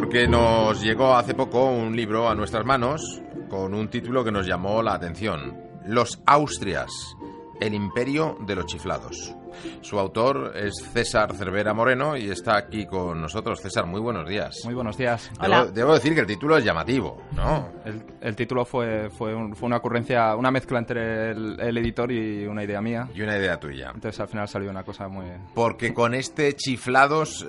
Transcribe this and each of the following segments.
porque nos llegó hace poco un libro a nuestras manos con un título que nos llamó la atención. Los Austrias, el imperio de los chiflados. Su autor es César Cervera Moreno y está aquí con nosotros. César, muy buenos días. Muy buenos días. Debo decir que el título es llamativo, ¿no? El título fue una ocurrencia, una mezcla entre el editor y una idea mía. Y una idea tuya. Entonces al final salió una cosa muy... Porque con este chiflados,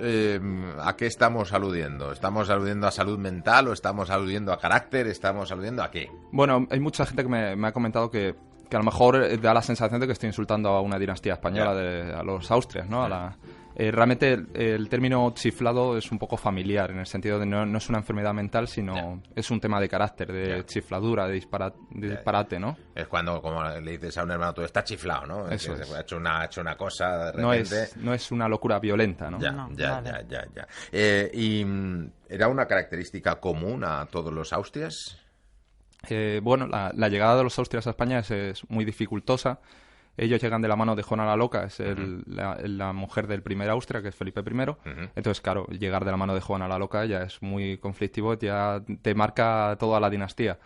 ¿a qué estamos aludiendo? ¿Estamos aludiendo a salud mental o estamos aludiendo a carácter? ¿Estamos aludiendo a qué? Bueno, hay mucha gente que me ha comentado que a lo mejor da la sensación de que estoy insultando a una dinastía española, a los Austrias, ¿no? Realmente el término chiflado es un poco familiar, en el sentido de no es una enfermedad mental, sino es un tema de carácter, de chifladura, de disparate, ¿no? Es cuando, como le dices a un hermano, tú estás chiflado, ¿no? Eso es. es. Ha hecho una cosa de repente... No es una locura violenta, ¿no? Ya. ¿Y era una característica común a todos los Austrias? Bueno, la llegada de los Austrias a España es muy dificultosa. Ellos llegan de la mano de Juana la Loca, es la mujer del primer Austria, que es Felipe I. Entonces, claro, llegar de la mano de Juana la Loca ya es muy conflictivo, ya te marca toda la dinastía.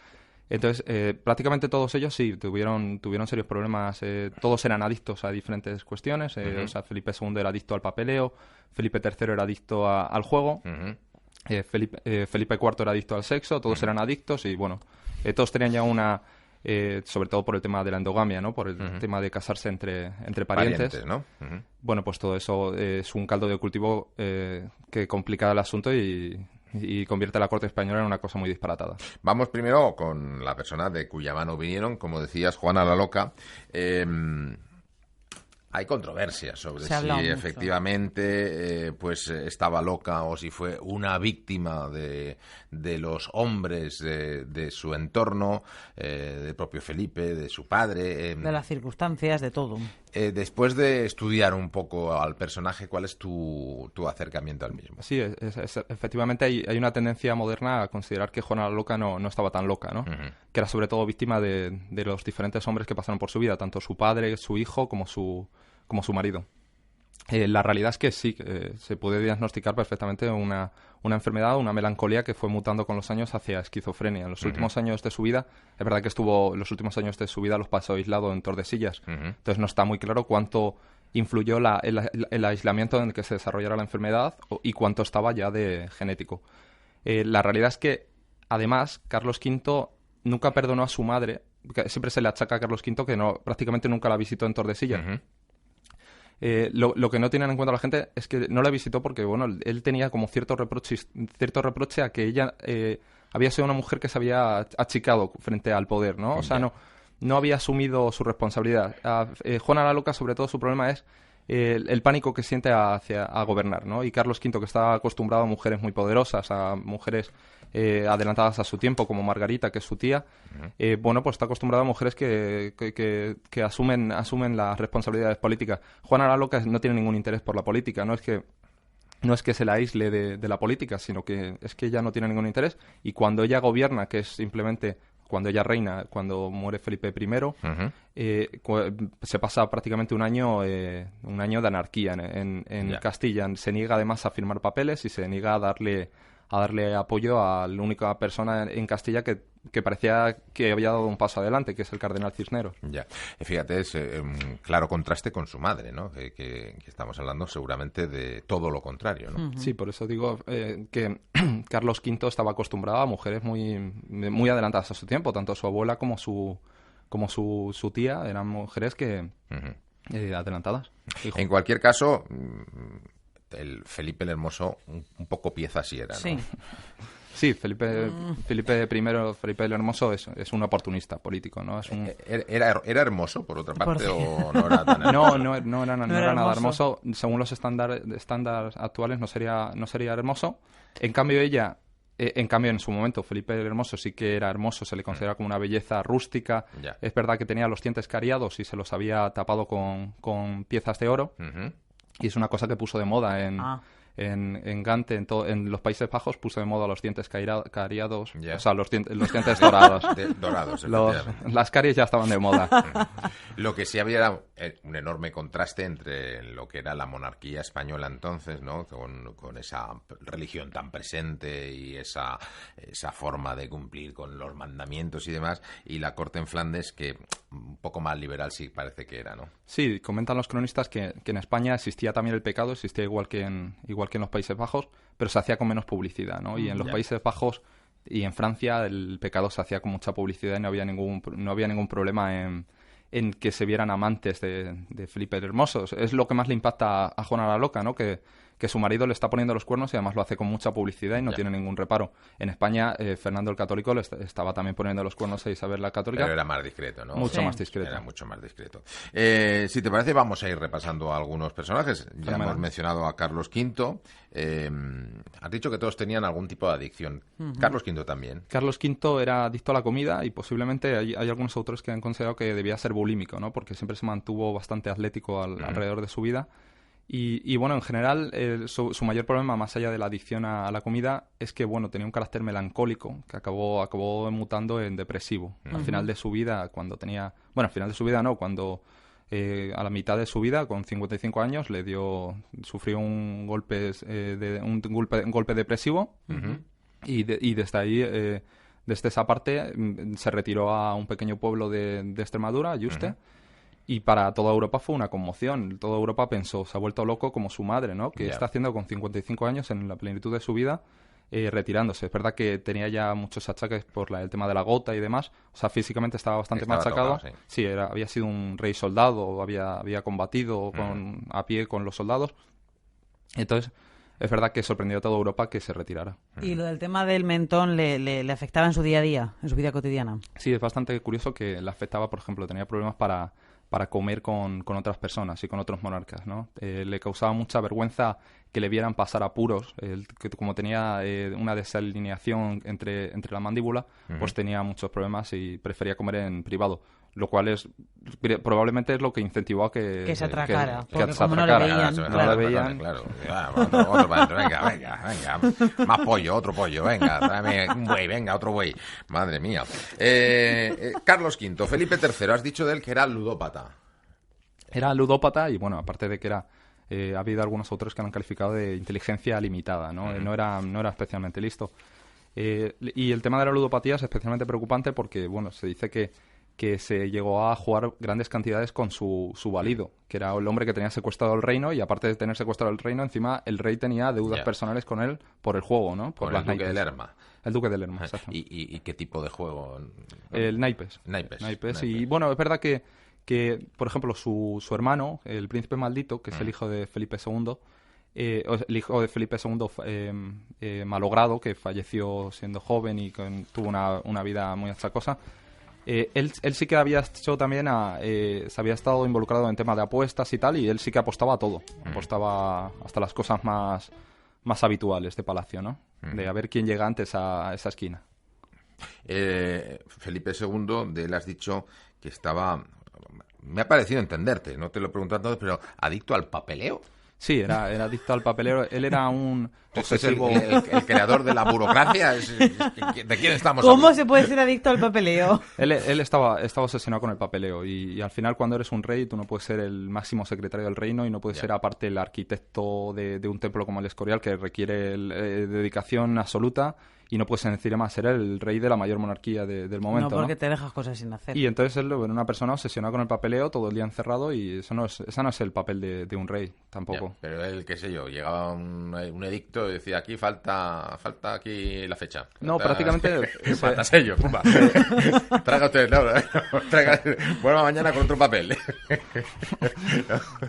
Entonces, prácticamente todos ellos sí tuvieron serios problemas. Todos eran adictos a diferentes cuestiones. O sea, Felipe II era adicto al papeleo, Felipe III era adicto al juego, Felipe IV era adicto al sexo, todos eran adictos y, bueno, todos tenían ya una... sobre todo por el tema de la endogamia, ¿no? Por el tema de casarse entre parientes, ¿no? Bueno, pues todo eso es un caldo de cultivo que complica el asunto y convierte a la corte española en una cosa muy disparatada. Vamos primero con la persona de cuya mano vinieron, como decías, Juana la Loca. Hay controversia sobre si efectivamente pues estaba loca o si fue una víctima de los hombres de su entorno, del propio Felipe, de su padre. De las circunstancias, de todo. Después de estudiar un poco al personaje, ¿cuál es tu acercamiento al mismo? Sí, efectivamente hay una tendencia moderna a considerar que Juana la Loca no estaba tan loca, ¿no? Que era sobre todo víctima de los diferentes hombres que pasaron por su vida, tanto su padre, su hijo, como su marido. La realidad es que sí, se puede diagnosticar perfectamente una enfermedad, una melancolía que fue mutando con los años hacia esquizofrenia. En los últimos años de su vida, es verdad que los últimos años de su vida los pasó aislado en Tordesillas. Entonces no está muy claro cuánto influyó el aislamiento en el que se desarrollara la enfermedad y cuánto estaba ya de genético. La realidad es que, además, Carlos V nunca perdonó a su madre. Siempre se le achaca a Carlos V que prácticamente nunca la visitó en Tordesillas. Lo que no tienen en cuenta la gente es que no la visitó porque, bueno, él tenía como cierto reproche a que ella había sido una mujer que se había achicado frente al poder, ¿no? O sea, no había asumido su responsabilidad. Juana la Loca, sobre todo, su problema es el pánico que siente a gobernar, ¿no? Y Carlos V, que está acostumbrado a mujeres muy poderosas, a mujeres adelantadas a su tiempo, como Margarita, que es su tía, bueno, pues está acostumbrado a mujeres que asumen las responsabilidades políticas. Juana la Loca no tiene ningún interés por la política, no es que se la aísle de la política, sino que es que ella no tiene ningún interés, y cuando ella gobierna, que es simplemente cuando ella reina, cuando muere Felipe I, se pasa prácticamente un año de anarquía en Castilla. Se niega además a firmar papeles y se niega a darle apoyo a la única persona en Castilla que parecía que había dado un paso adelante, que es el cardenal Cisneros. Ya, fíjate, es un claro contraste con su madre, ¿no? Que estamos hablando seguramente de todo lo contrario, ¿no? Sí, por eso digo que Carlos V estaba acostumbrado a mujeres muy adelantadas a su tiempo, tanto su abuela como su tía eran mujeres que adelantadas. En cualquier caso, el Felipe el Hermoso un poco pieza así era, ¿no? Sí. Sí, Felipe el Hermoso es un oportunista político, ¿no? ¿Era hermoso, por otra parte, o no era tan hermoso? No era nada hermoso. Según los estándares actuales no sería hermoso. En cambio, en su momento, Felipe el Hermoso sí que era hermoso, se le considera como una belleza rústica. Es verdad que tenía los dientes cariados y se los había tapado con piezas de oro. Y es una cosa que puso de moda en Gante, en los Países Bajos, puso de moda los dientes cariados, Yeah. o sea, los dientes dorados. Dorados, Las caries ya estaban de moda. Lo que sí había era un enorme contraste entre lo que era la monarquía española entonces, ¿no? Con esa religión tan presente y esa forma de cumplir con los mandamientos y demás, y la corte en Flandes, que un poco más liberal sí parece que era, ¿no? Sí, comentan los cronistas que en España existía también el pecado, existía igual que en los Países Bajos, pero se hacía con menos publicidad, ¿no? Y en los Países Bajos y en Francia el pecado se hacía con mucha publicidad y no había ningún problema en que se vieran amantes de Felipe el Hermoso. Es lo que más le impacta a Juana la Loca, ¿no? Que su marido le está poniendo los cuernos y además lo hace con mucha publicidad y no tiene ningún reparo. En España, Fernando el Católico le estaba también poniendo los cuernos a Isabel la Católica. Pero era más discreto, ¿no? Mucho más discreto. Era mucho más discreto. Si te parece, vamos a ir repasando a algunos personajes. Ya hemos mencionado a Carlos V. Has dicho que todos tenían algún tipo de adicción. Carlos V también. Carlos V era adicto a la comida y posiblemente hay algunos autores que han considerado que debía ser bulímico, ¿no? Porque siempre se mantuvo bastante atlético alrededor de su vida. Y bueno, en general, su mayor problema, más allá de la adicción a la comida, es que, bueno, tenía un carácter melancólico que acabó mutando en depresivo. Al final de su vida, cuando tenía... Bueno, al final de su vida no, cuando a la mitad de su vida, con 55 años, sufrió un golpe depresivo y desde ahí... desde esa parte se retiró a un pequeño pueblo de Extremadura, Yuste, y para toda Europa fue una conmoción. Toda Europa pensó, se ha vuelto loco como su madre, ¿no? ¿Qué está haciendo con 55 años en la plenitud de su vida retirándose? Es verdad que tenía ya muchos achaques por el tema de la gota y demás. O sea, físicamente estaba bastante machacado. Tocado, sí, había sido un rey soldado, había combatido a pie con los soldados. Entonces... Es verdad que sorprendió a toda Europa que se retirara. ¿Y lo del tema del mentón le afectaba en su día a día, en su vida cotidiana? Sí, es bastante curioso que le afectaba, por ejemplo, tenía problemas para comer con otras personas y con otros monarcas, ¿no? Le causaba mucha vergüenza que le vieran pasar apuros, que como tenía una desalineación entre la mandíbula, pues tenía muchos problemas y prefería comer en privado. Lo cual probablemente es lo que incentivó a que se atracara. Que se como atracara. no le veían. Claro. Otro para adentro, venga. Más pollo, otro pollo, venga. Tráeme un buey, venga, otro buey. Madre mía. Carlos V, Felipe III, has dicho de él que era ludópata. Era ludópata y, bueno, aparte de que era... ha habido algunos autores que lo han calificado de inteligencia limitada, ¿no? No era especialmente listo. Y el tema de la ludopatía es especialmente preocupante porque, bueno, se dice que se llegó a jugar grandes cantidades con su valido, que era el hombre que tenía secuestrado el reino, y aparte de tener secuestrado el reino, encima el rey tenía deudas personales con él por el juego, ¿no? Por el Duque de Lerma. El Duque de Lerma, exacto. ¿Y qué tipo de juego? El naipes. Y bueno, es verdad que por ejemplo, su hermano, el príncipe maldito, que es el hijo de Felipe II, malogrado, que falleció siendo joven y tuvo una vida muy achacosa. Él sí que había hecho también se había estado involucrado en temas de apuestas y tal, y él sí que apostaba a todo. Apostaba hasta las cosas más habituales de Palacio, ¿no? De a ver quién llega antes a esa esquina. Felipe II, de él has dicho que estaba... Me ha parecido entenderte, no te lo he preguntado todo, pero adicto al papeleo. Sí, era adicto al papeleo. Él era un obsesivo... el creador de la burocracia. ¿De quién estamos hablando? ¿Cómo se puede ser adicto al papeleo? Él estaba obsesionado con el papeleo y al final, cuando eres un rey, tú no puedes ser el máximo secretario del reino y no puedes ser aparte el arquitecto de un templo como el Escorial, que requiere dedicación absoluta, y no puedes ser encima ser el rey de la mayor monarquía del momento. No, porque te dejas cosas sin hacer. Y entonces él era una persona obsesionada con el papeleo, todo el día encerrado, y esa no es el papel de un rey, tampoco. Ya, pero él, qué sé yo, llegaba un edicto y decía, aquí falta aquí la fecha. No, prácticamente... falta sello. Traga usted, vuelva mañana con otro papel.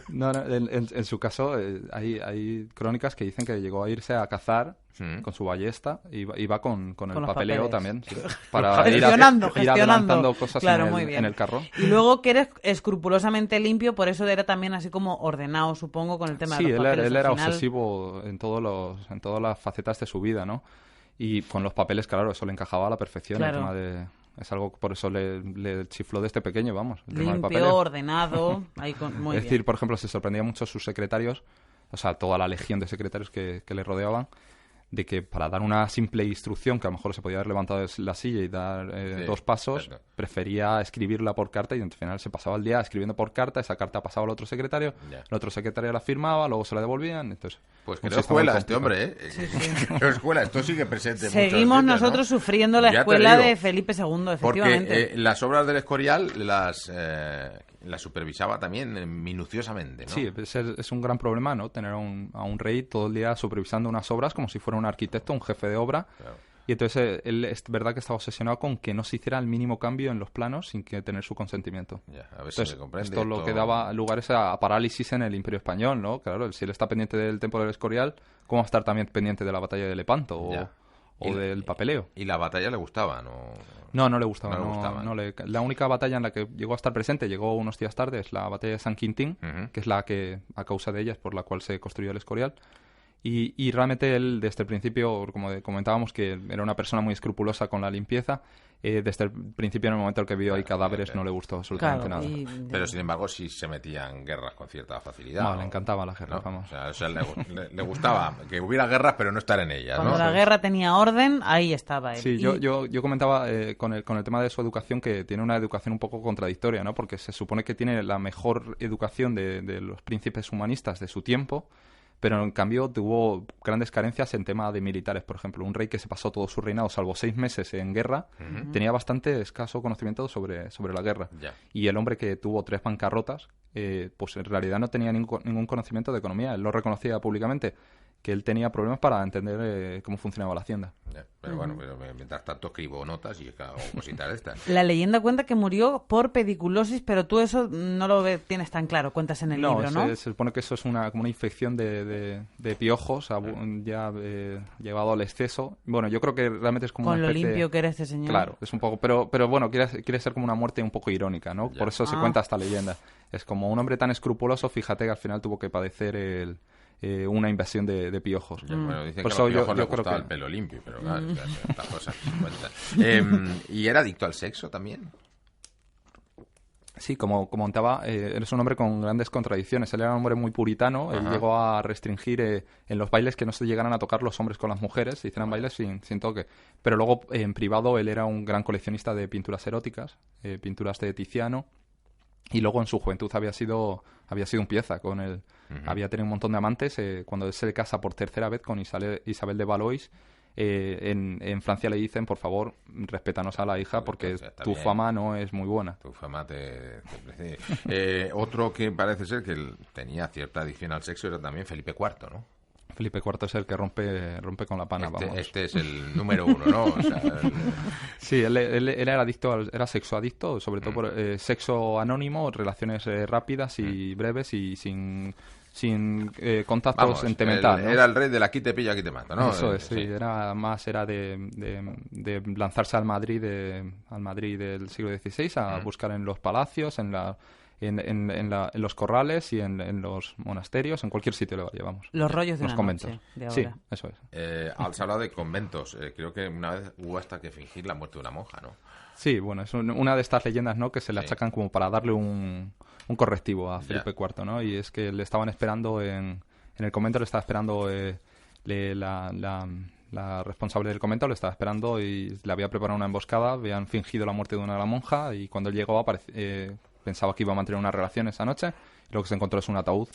No, en su caso hay crónicas que dicen que llegó a irse a cazar con su ballesta y va con el papeleo también, sí, para ir adelantando cosas en el carro. Y luego que eres escrupulosamente limpio, por eso era también así como ordenado, supongo, con el tema de los papeles. Sí, él era obsesivo en todas las facetas de su vida, ¿no? Y con los papeles, claro, eso le encajaba a la perfección. Claro. El tema es algo, por eso le chifló desde pequeño, vamos. Limpio, ordenado. Muy es decir, por ejemplo, se sorprendía mucho sus secretarios o sea, toda la legión de secretarios que le rodeaban, de que para dar una simple instrucción, que a lo mejor se podía haber levantado de la silla y dar 2 pasos, prefería escribirla por carta y al final se pasaba el día escribiendo por carta, esa carta pasaba al otro secretario, el otro secretario la firmaba, luego se la devolvían, entonces... Pues creó escuela este hombre, ¿eh? Sí. Creó escuela, esto sigue presente. Seguimos nosotros, ¿no?, sufriendo la escuela de Felipe II, efectivamente. Porque las obras del Escorial las supervisaba también minuciosamente, ¿no? Sí, es un gran problema, ¿no? Tener a un rey todo el día supervisando unas obras como si fuera un arquitecto, un jefe de obra. Claro. Y entonces él es verdad que estaba obsesionado con que no se hiciera el mínimo cambio en los planos sin que tener su consentimiento. A ver si se comprende. Esto lo que daba lugar es a parálisis en el Imperio Español, ¿no? Claro, si él está pendiente del Templo del Escorial, ¿cómo va a estar también pendiente de la batalla de Lepanto o del papeleo? ¿Y la batalla le gustaba? No le gustaba. La única batalla en la que llegó a estar presente, llegó unos días tarde, es la batalla de San Quintín, que es la que, a causa de ella, es por la cual se construyó el Escorial. Y realmente él, desde el principio, como comentábamos, que era una persona muy escrupulosa con la limpieza, desde el principio, en el momento en que vio ahí cadáveres, no le gustó absolutamente nada. Pero, sin embargo, sí se metía en guerras con cierta facilidad. No, le encantaba la guerra, vamos. O sea, le gustaba que hubiera guerras, pero no estar en ellas, Cuando la guerra tenía orden, ahí estaba él. Sí, yo comentaba con el tema de su educación que tiene una educación un poco contradictoria, ¿no? Porque se supone que tiene la mejor educación de los príncipes humanistas de su tiempo, pero en cambio tuvo grandes carencias en tema de militares. Por ejemplo, un rey que se pasó todo su reinado, salvo 6 meses en guerra, tenía bastante escaso conocimiento sobre la guerra. Y el hombre que tuvo 3 bancarrotas, pues en realidad no tenía ningún conocimiento de economía. Él lo reconocía públicamente, que él tenía problemas para entender cómo funcionaba la hacienda. Pero bueno, mientras tanto escribo notas y hago cositas de estas. La leyenda cuenta que murió por pediculosis, pero tú eso no lo tienes tan claro, cuentas en el libro, ¿no? Se supone que eso es como una infección de piojos, ya llevado al exceso. Bueno, yo creo que realmente es como con una especie... lo limpio que era este señor. Claro, es un poco... Pero bueno, quiere ser como una muerte un poco irónica, ¿no? Por eso se cuenta esta leyenda. Es como un hombre tan escrupuloso, fíjate que al final tuvo que padecer una invasión de piojos. Bueno, dicen que a los piojos les gustaba el pelo limpio, pero claro, estas cosas se cuentan. ¿Y era adicto al sexo también? Sí, como comentaba, eres un hombre con grandes contradicciones. Él era un hombre muy puritano. Él llegó a restringir en los bailes que no se llegaran a tocar los hombres con las mujeres, se hicieran bailes sin toque. Pero luego, en privado, él era un gran coleccionista de pinturas eróticas, pinturas de Tiziano. Y luego en su juventud había sido un pieza con él. Había tenido un montón de amantes. Cuando él se casa por tercera vez con Isabel de Valois, en Francia le dicen, por favor, respétanos a la hija porque tu fama no es muy buena. Tu fama otro que parece ser que tenía cierta adicción al sexo era también Felipe IV, ¿no? Felipe IV es el que rompe con la pana, vamos. Este es el número 1, ¿no? O sea, Sí, él era era sexoadicto, sobre todo por sexo anónimo, relaciones rápidas y breves y sin contactos sentimentales, ¿no? Era el rey de la aquí te pillo, aquí te mato, ¿no? Eso es, sí. Era de lanzarse al Madrid del siglo XVI a buscar en los palacios, en los corrales y en los monasterios, en cualquier sitio le llevamos. Los rollos de los una conventos. Noche de ahora. Sí, eso es. Has hablado de conventos. Creo que una vez hubo hasta que fingir la muerte de una monja, ¿no? Sí, bueno, es una de estas leyendas, ¿no?, que se le achacan como para darle un correctivo a Felipe IV, ¿no? Y es que le estaban esperando en el convento, le estaba esperando la responsable del convento, le estaba esperando y le había preparado una emboscada, habían fingido la muerte de una monja y cuando él llegó pensaba que iba a mantener una relación esa noche y lo que se encontró es un ataúd.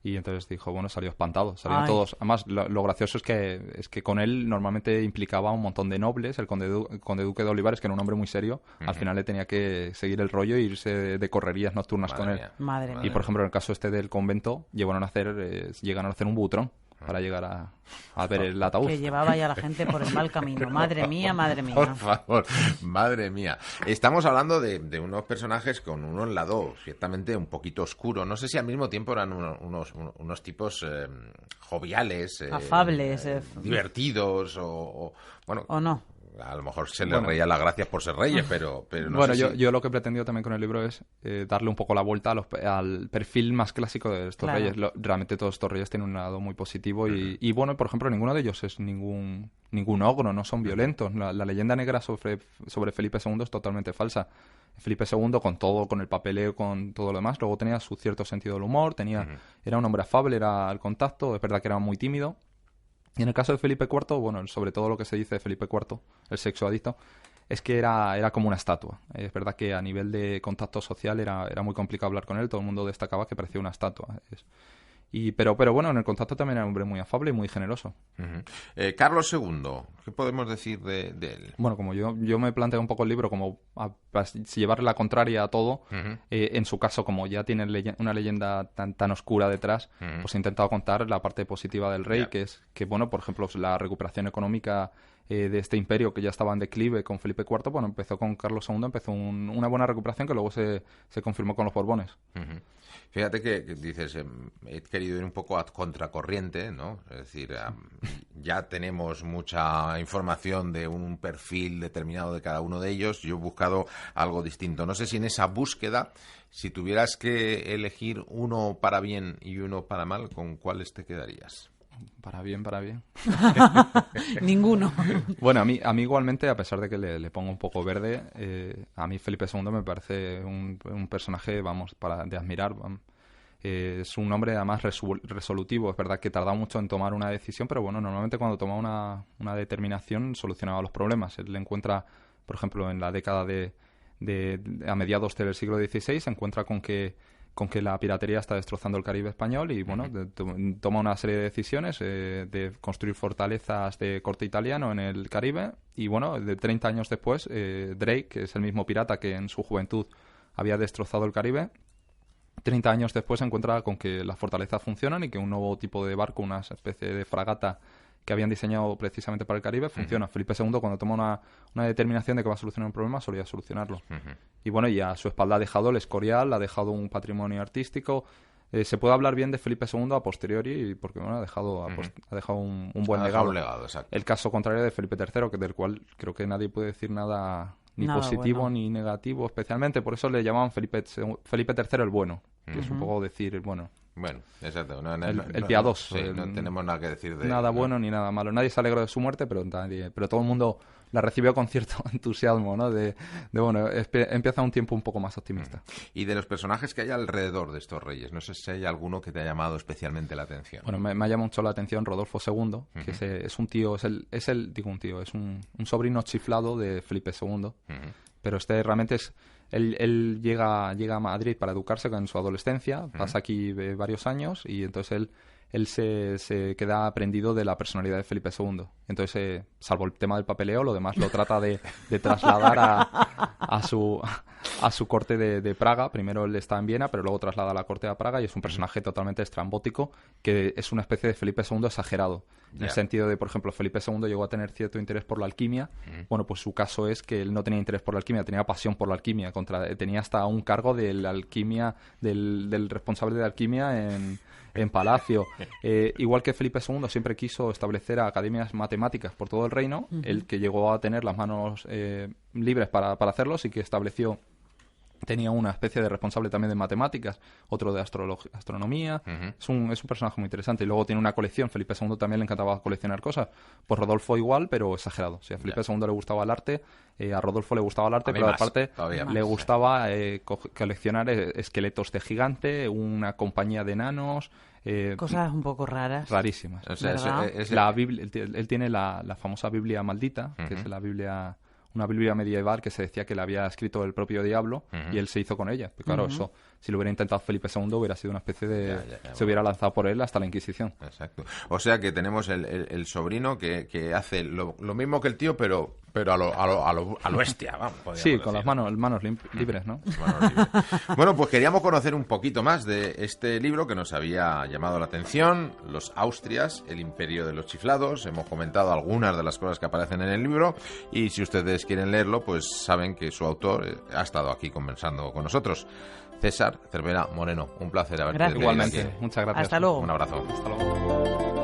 Y entonces dijo, bueno, salió espantado. Salieron todos. Además, lo gracioso es que con él normalmente implicaba un montón de nobles. El conde duque de Olivares, que era un hombre muy serio, al final le tenía que seguir el rollo e irse de correrías nocturnas con él. Madre mía. Y, por ejemplo, en el caso del convento, llegaron a hacer un butrón para llegar a ver el ataúd. Que llevaba ya la gente por el mal camino. Madre mía, madre mía. Por favor, madre mía. Estamos hablando de unos personajes con un lado ciertamente un poquito oscuro. No sé si al mismo tiempo eran unos tipos joviales, afables, divertidos bueno. O no. A lo mejor se les reía las gracias por ser reyes, pero no bueno, sé yo lo que he pretendido también con el libro es darle un poco la vuelta al perfil más clásico de estos reyes. Realmente todos estos reyes tienen un lado muy positivo y bueno, por ejemplo, ninguno de ellos es ningún ogro, no son violentos. La leyenda negra sobre Felipe II es totalmente falsa. Felipe II, con todo, con el papeleo, con todo lo demás, luego tenía su cierto sentido del humor, era un hombre afable, era al contacto, es verdad que era muy tímido. Y en el caso de Felipe IV, bueno, sobre todo lo que se dice de Felipe IV, el sexo adicto, es que era como una estatua. Es verdad que a nivel de contacto social era muy complicado hablar con él, todo el mundo destacaba que parecía una estatua. Pero bueno, en el contacto también era un hombre muy afable y muy generoso. Carlos II, ¿qué podemos decir de él? Bueno, como yo me planteo un poco el libro como llevarle la contraria a todo, en su caso, como ya tiene una leyenda tan oscura detrás, pues he intentado contar la parte positiva del rey, que es que, bueno, por ejemplo, la recuperación económica de este imperio que ya estaba en declive con Felipe IV, bueno, empezó con Carlos II, empezó una buena recuperación que luego se confirmó con los Borbones. Fíjate que dices, he querido ir un poco a contracorriente, ¿no? Es decir, ya tenemos mucha información de un perfil determinado de cada uno de ellos. Yo he buscado algo distinto. No sé si en esa búsqueda, si tuvieras que elegir uno para bien y uno para mal, ¿con cuáles te quedarías? Para bien. Ninguno. Bueno, a mí igualmente, a pesar de que le pongo un poco verde, a mí Felipe II me parece un personaje, de admirar. Es un hombre además resolutivo. Es verdad que tardaba mucho en tomar una decisión, pero bueno, normalmente cuando toma una determinación solucionaba los problemas. Él le encuentra, por ejemplo, en la década a mediados del siglo XVI, se encuentra con que la piratería está destrozando el Caribe español y, bueno, toma una serie de decisiones de construir fortalezas de corte italiano en el Caribe y, bueno, de 30 años después, Drake, que es el mismo pirata que en su juventud había destrozado el Caribe, 30 años después se encuentra con que las fortalezas funcionan y que un nuevo tipo de barco, una especie de fragata que habían diseñado precisamente para el Caribe, funciona. Felipe II, cuando toma una determinación de que va a solucionar un problema, solía solucionarlo. Y bueno, y a su espalda ha dejado el Escorial, ha dejado un patrimonio artístico. Se puede hablar bien de Felipe II a posteriori, porque bueno, ha dejado un buen legado. El caso contrario de Felipe III, del cual creo que nadie puede decir nada ni positivo bueno, ni negativo especialmente. Por eso le llamaban Felipe III el bueno, que es un poco decir, bueno... Bueno, exacto. El piadoso. No tenemos nada que decir de él. Nada bueno ni nada malo. Nadie se alegró de su muerte, pero todo el mundo la recibió con cierto entusiasmo, ¿no? Bueno, empieza un tiempo un poco más optimista. Y de los personajes que hay alrededor de estos reyes, no sé si hay alguno que te ha llamado especialmente la atención. Bueno, me ha llamado mucho la atención Rodolfo II, que es un tío, es un sobrino chiflado de Felipe II, pero realmente es... Él llega a Madrid para educarse en su adolescencia, pasa aquí varios años y entonces él se queda aprendido de la personalidad de Felipe II. Entonces, salvo el tema del papeleo, lo demás lo trata de trasladar a su corte de Praga. Primero él está en Viena, pero luego traslada a la corte de Praga y es un personaje totalmente estrambótico, que es una especie de Felipe II exagerado. En el sentido de, por ejemplo, Felipe II llegó a tener cierto interés por la alquimia. Bueno, pues su caso es que él no tenía interés por la alquimia, tenía pasión por la alquimia. Tenía hasta un cargo de la alquimia, del responsable de alquimia en Palacio. Igual que Felipe II siempre quiso establecer academias matemáticas por todo el reino, él que llegó a tener las manos libres para hacerlo, sí que estableció... Tenía una especie de responsable también de matemáticas, otro de astronomía. Es un personaje muy interesante. Y luego tiene una colección. Felipe II también le encantaba coleccionar cosas. Pues Rodolfo igual, pero exagerado. O sea, a Felipe II le gustaba el arte, a Rodolfo le gustaba el arte, pero aparte le gustaba coleccionar esqueletos de gigante, una compañía de enanos... cosas un poco raras. Rarísimas. O sea, la Biblia, él tiene la famosa Biblia maldita, que es la Biblia... Una Biblia medieval que se decía que la había escrito el propio diablo y él se hizo con ella. Pero claro, eso, si lo hubiera intentado Felipe II, hubiera sido una especie de... se hubiera lanzado por él hasta la Inquisición. Exacto. O sea que tenemos el sobrino que hace lo mismo que el tío, pero a lo bestia, vamos. Sí, con las manos libres, ¿no? Bueno, pues queríamos conocer un poquito más de este libro que nos había llamado la atención, Los Austrias, el imperio de los chiflados. Hemos comentado algunas de las cosas que aparecen en el libro y si ustedes quieren leerlo, pues saben que su autor ha estado aquí conversando con nosotros. César Cervera Moreno, un placer haberte tenido aquí. Igualmente, muchas gracias. Hasta luego. Un abrazo. Hasta luego.